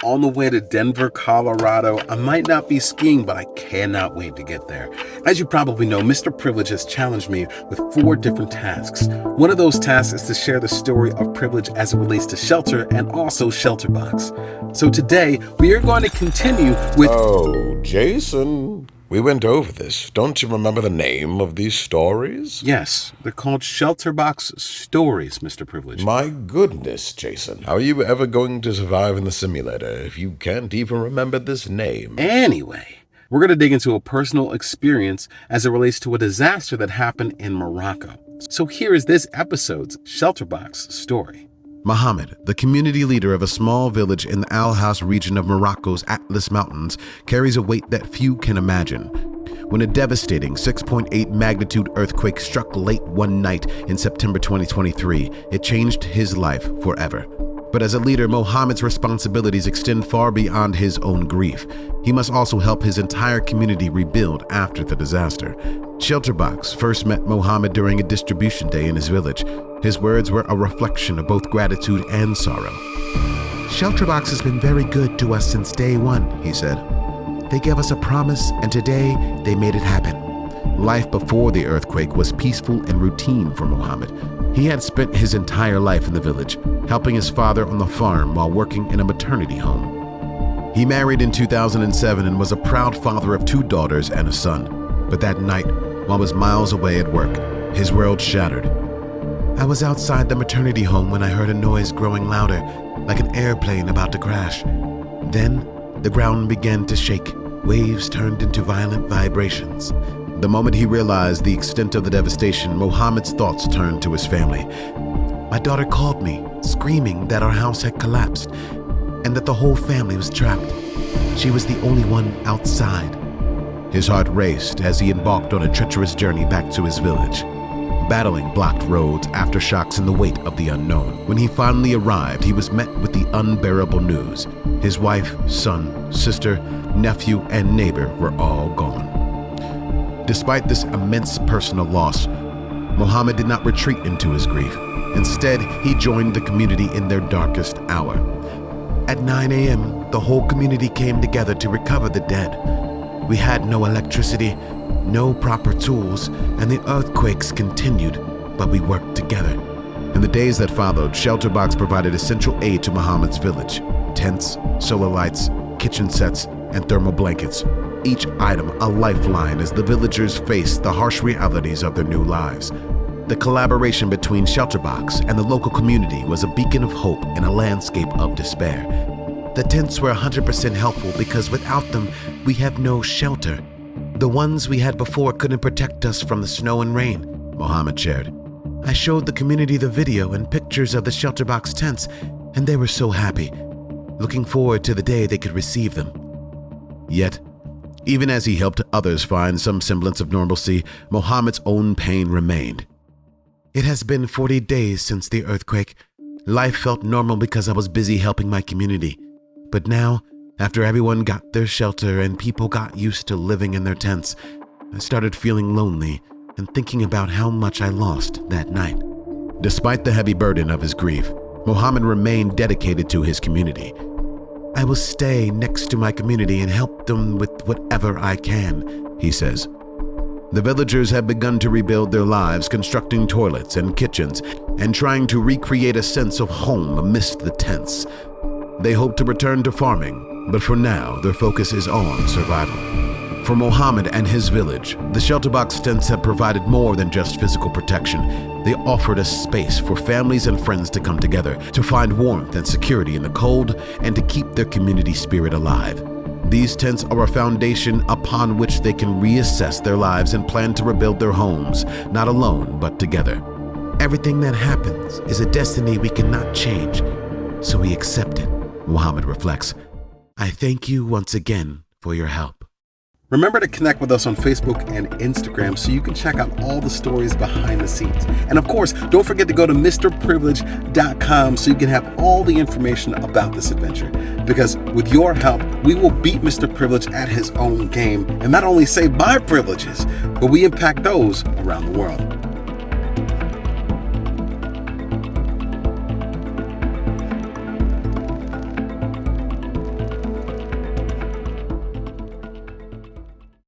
on the way to Denver, Colorado. I might not be skiing, but I cannot wait to get there. As you probably know, Mr. Privilege has challenged me with 4 different tasks. One of those tasks is to share the story of privilege as it relates to shelter and also ShelterBox. So today, we are going to continue with... Oh, Jason, we went over this. Don't you remember the name of these stories? Yes, they're called ShelterBox stories, Mr. Privilege. My goodness, Jason. How are you ever going to survive in the simulator if you can't even remember this name? Anyway, we're going to dig into a personal experience as it relates to a disaster that happened in Morocco. So here is this episode's ShelterBox story. Mohammed, the community leader of a small village in the Al House region of Morocco's Atlas Mountains, carries a weight that few can imagine. When a devastating 6.8 magnitude earthquake struck late one night in September 2023, it changed his life forever. But as a leader, Mohammed's responsibilities extend far beyond his own grief. He must also help his entire community rebuild after the disaster. ShelterBox first met Mohammed during a distribution day in his village. His words were a reflection of both gratitude and sorrow. ShelterBox has been very good to us since day one, he said. They gave us a promise, and today they made it happen. Life before the earthquake was peaceful and routine for Mohammed. He had spent his entire life in the village, helping his father on the farm while working in a maternity home. He married in 2007 and was a proud father of 2 daughters and a son. But that night, while he was miles away at work, his world shattered. I was outside the maternity home when I heard a noise growing louder, like an airplane about to crash. Then, the ground began to shake. Waves turned into violent vibrations. The moment he realized the extent of the devastation, Mohammed's thoughts turned to his family. My daughter called me, screaming that our house had collapsed and that the whole family was trapped. She was the only one outside. His heart raced as he embarked on a treacherous journey back to his village. Battling blocked roads, aftershocks, and the weight of the unknown. When he finally arrived, he was met with the unbearable news. His wife, son, sister, nephew, and neighbor were all gone. Despite this immense personal loss, Mohammed did not retreat into his grief. Instead, he joined the community in their darkest hour. At 9 a.m., the whole community came together to recover the dead. We had no electricity, no proper tools, and the earthquakes continued, but we worked together. In the days that followed, ShelterBox provided essential aid to Mohammed's village: tents, solar lights, kitchen sets, and thermal blankets. Each item a lifeline as the villagers faced the harsh realities of their new lives. The collaboration between ShelterBox and the local community was a beacon of hope in a landscape of despair. The tents were 100% helpful because without them, we have no shelter. The ones we had before couldn't protect us from the snow and rain, Mohammed shared. I showed the community the video and pictures of the ShelterBox tents, and they were so happy, looking forward to the day they could receive them. Yet, even as he helped others find some semblance of normalcy, Mohammed's own pain remained. It has been 40 days since the earthquake. Life felt normal because I was busy helping my community. But now, after everyone got their shelter and people got used to living in their tents, I started feeling lonely and thinking about how much I lost that night. Despite the heavy burden of his grief, Mohammed remained dedicated to his community. I will stay next to my community and help them with whatever I can, he says. The villagers have begun to rebuild their lives, constructing toilets and kitchens and trying to recreate a sense of home amidst the tents. They hope to return to farming, but for now, their focus is on survival. For Mohammed and his village, the ShelterBox tents have provided more than just physical protection. They offered a space for families and friends to come together, to find warmth and security in the cold, and to keep their community spirit alive. These tents are a foundation upon which they can reassess their lives and plan to rebuild their homes, not alone, but together. Everything that happens is a destiny we cannot change, so we accept it, Mohammed reflects. I thank you once again for your help. Remember to connect with us on Facebook and Instagram so you can check out all the stories behind the scenes. And of course, don't forget to go to MrPrivilege.com so you can have all the information about this adventure. Because with your help, we will beat Mr. Privilege at his own game and not only save my privileges, but we impact those around the world.